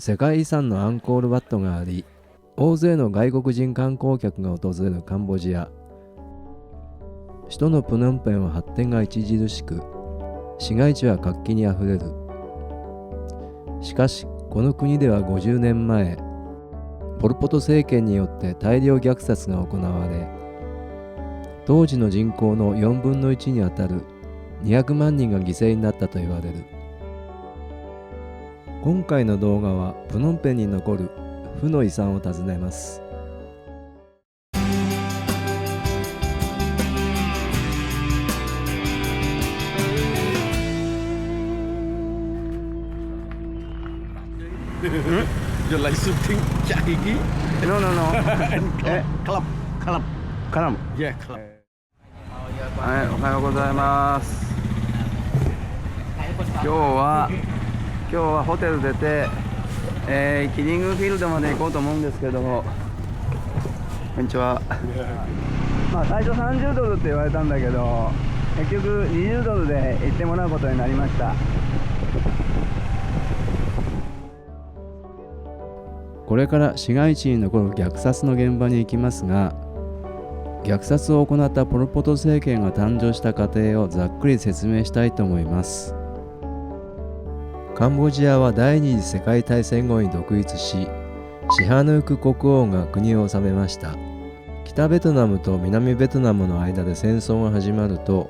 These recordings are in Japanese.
世界遺産のアンコールワットがあり、大勢の外国人観光客が訪れるカンボジア。首都のプノンペンは発展が著しく、市街地は活気にあふれる。しかしこの国では50年前、ポル・ポト政権によって大量虐殺が行われ、当時の人口の4分の1にあたる200万人が犠牲になったと言われる。今回の動画はプノンペンに残る負の遺産を訪ねます。Your license thing cak gigi? No. Club. Kalam. Yeah, club. はい、おはようございます。今日はホテル出て、キリングフィールドまで行こうと思うんですけども、こんにちは。まあ最初30ドルって言われたんだけど、結局20ドルで行ってもらうことになりました。これから市街地に残る虐殺の現場に行きますが、虐殺を行ったポル・ポト政権が誕生した過程をざっくり説明したいと思います。カンボジアは第二次世界大戦後に独立し、シハヌーク国王が国を治めました。北ベトナムと南ベトナムの間で戦争が始まると、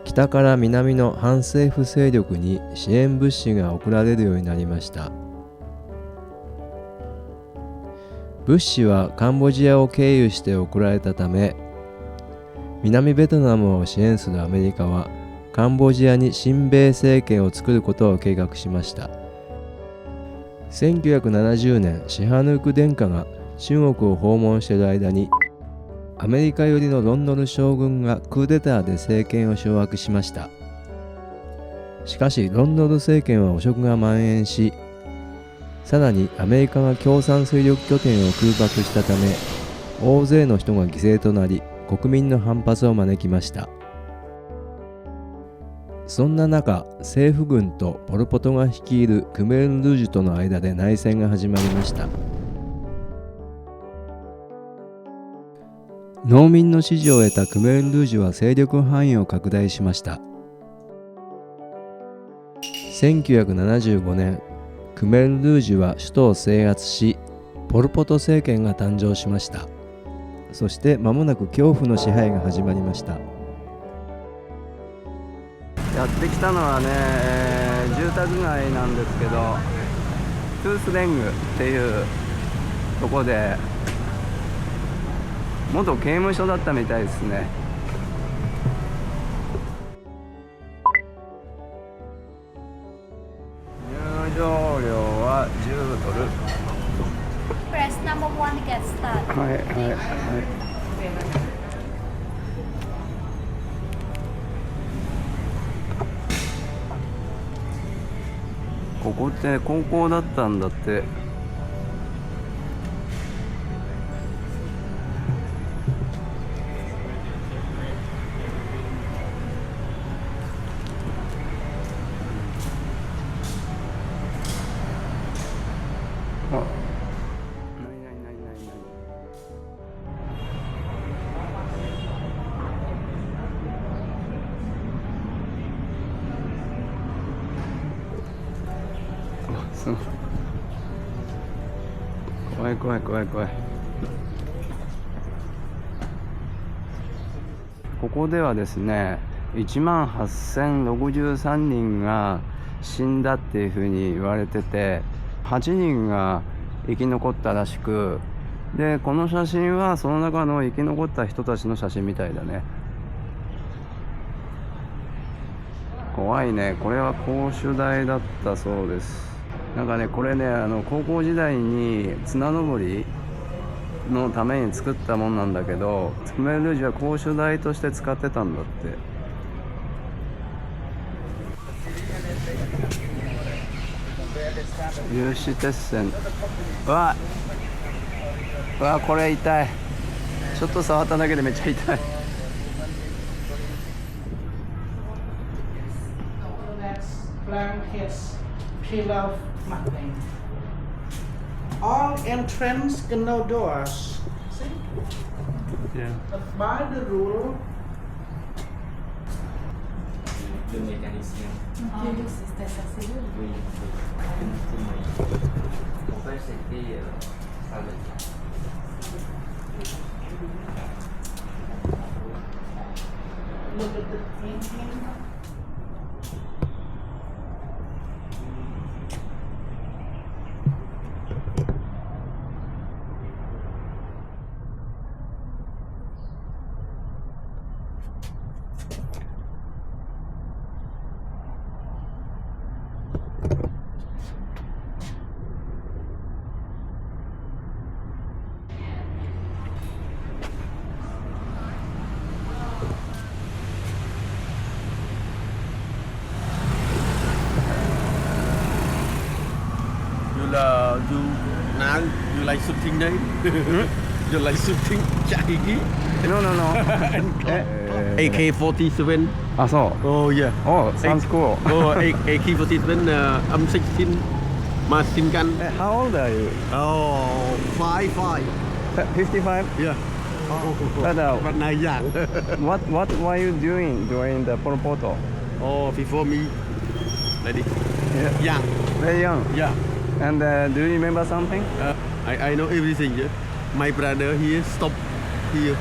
北から南の反政府勢力に支援物資が送られるようになりました。物資はカンボジアを経由して送られたため、南ベトナムを支援するアメリカはカンボジアに親米政権を作ることを計画しました。1970年、シハヌーク殿下が中国を訪問している間に、アメリカ寄りのロンドル将軍がクーデターで政権を掌握しました。しかしロンドル政権は汚職が蔓延し、さらにアメリカが共産勢力拠点を空爆したため、大勢の人が犠牲となり、国民の反発を招きました。そんな中、政府軍とポル・ポトが率いるクメール・ルージュとの間で内戦が始まりました。農民の支持を得たクメール・ルージュは勢力範囲を拡大しました。1975年、クメール・ルージュは首都を制圧し、ポル・ポト政権が誕生しました。そして間もなく恐怖の支配が始まりました。やってきたのはね、住宅街なんですけど、トゥースレングっていうとこで、元刑務所だったみたいですね。入場料は10ドル。Press number 1 to get started. はい。ここって高校だったんだって。怖い。ここではですね、18,063人が死んだっていうふうに言われてて、8人が生き残ったらしく、でこの写真はその中の生き残った人たちの写真みたいだね。怖いね。これは公主台だったそうです。なんかね、これね、高校時代に綱登りのために作ったもんなんだけど、クメール・ルージュは公主台として使ってたんだって。有刺鉄線。わ、これ痛い。ちょっと触っただけでめっちゃ痛い。Flank his peel off nothing. All entrance can no doors. See? Yeah. But by the rule, le mécanicien. C'était ça, c'est lui. Oui, mon père c'était ça le temps. Look at the painting. you now you like shooting đấy. You like shooting chạy gì? No, no, no. AK-47. あ、そう。 Oh yeah. Oh, sounds cool. Oh, AK-47 M16 machine gun. How old are you? Oh, 55. 55? Yeah. But But này dạng. what were you doing during the Pol Pot? Oh, before me. Lady. Yeah. Young. Very young. Yeah. And do you remember something? I know everything. Yeah. My brother here stop here.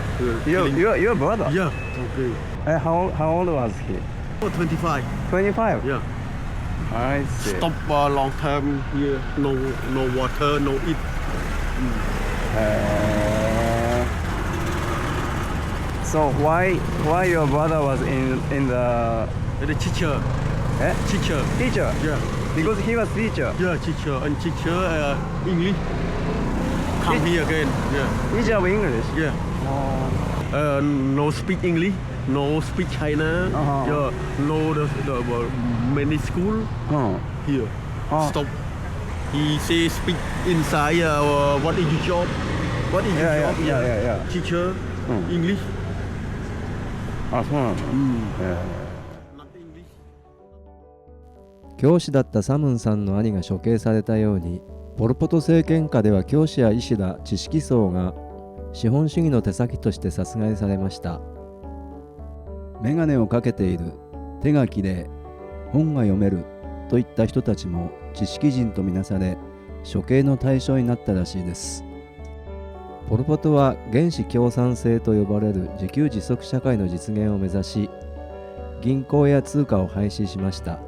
Your brother? Yeah. Okay. How old was he? Oh, 25. 25? Yeah. I see. Stop long time here. No water, no eat. So why your brother was in the The teacher. Teacher. teacher? Yeah. Because he was teacher. Yeah, teacher. And teacher English. Come here again. Yeah. Teacher of English. Yeah. No speak English. No speak China. Uh-huh. Yeah. No the many school Oh. here. Oh. Stop. He say speak inside. What is your job? What is your Yeah, job? yeah. Teacher. English. あ、そうなんだ。Not English. 教師だったサムンさんの兄が処刑されたように、ポル・ポト政権下では教師や医師ら知識層が資本主義の手先として殺害されました。メガネをかけている、手がきれい、本が読めるといった人たちも知識人とみなされ、処刑の対象になったらしいです。ポル・ポトは原始共産制と呼ばれる自給自足社会の実現を目指し、銀行や通貨を廃止しました。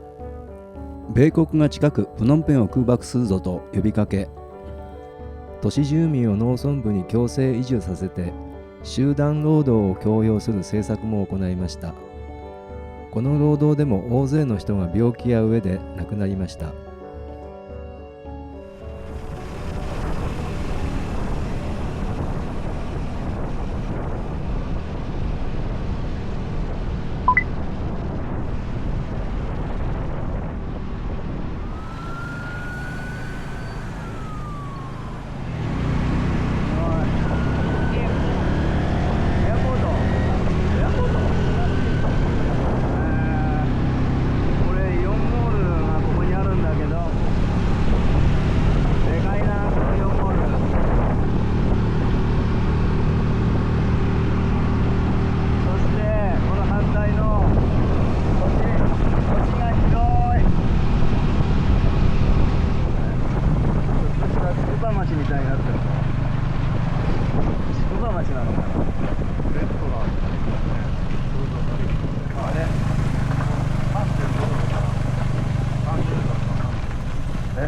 米国が近くプノンペンを空爆するぞと呼びかけ、都市住民を農村部に強制移住させて集団労働を強要する政策も行いました。この労働でも大勢の人が病気や飢えで亡くなりました。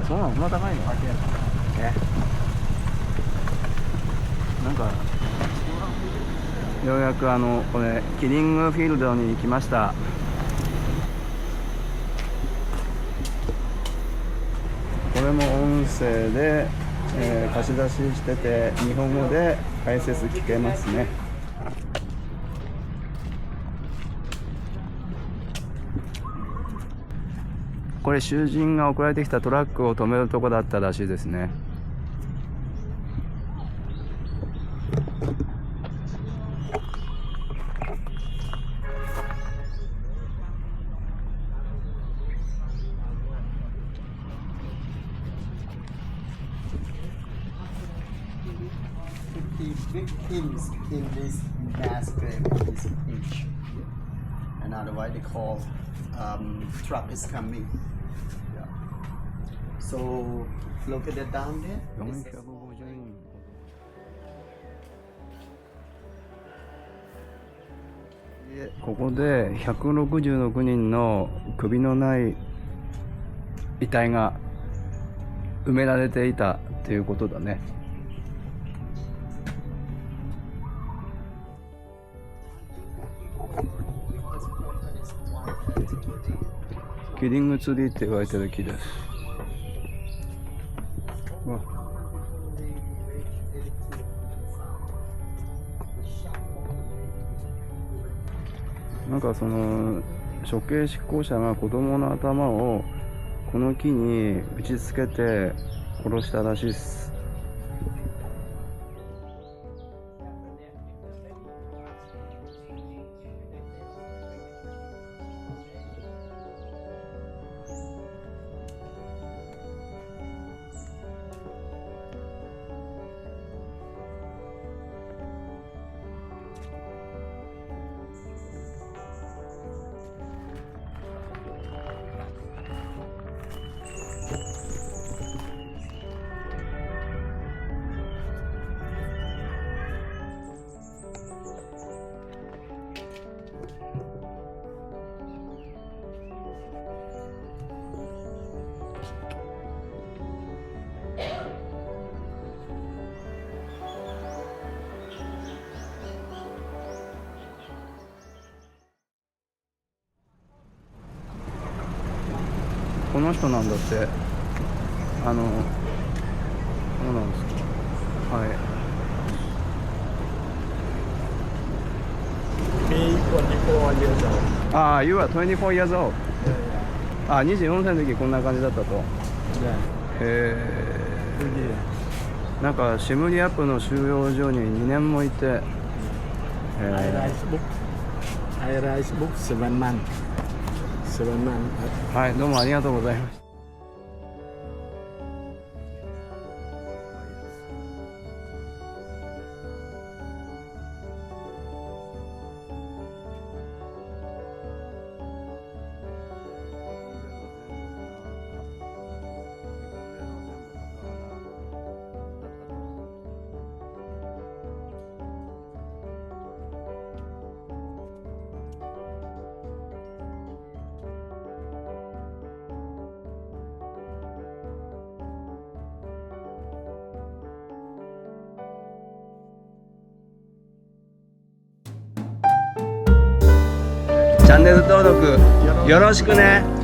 そうなの？そんな高いの？なんかようやくこれキリングフィールドに来ました。これも音声で、貸し出ししてて日本語で解説聞けますね。これ囚人が送られてきたトラックを止めるとこだったらしいですね。the victims in this massacre is each. And otherwise they call truck is coming. Yeah. So look at the down there. 450人でここで166人の首のない遺体が埋められていたということだね。キリングツリーって言われてる木です。うわ、なんかその処刑執行者が子供の頭をこの木に打ちつけて殺したらしいです。この人なんだって。そうなんですか。はい。Me 24 years old. ああ、You are 24 years old. あ、24歳の時こんな感じだったと。へえ。なんかシムリアップの収容所に2年もいて。I write book 7 months. 7 months. はい、どうもありがとうございました。チャンネル登録よろしくね。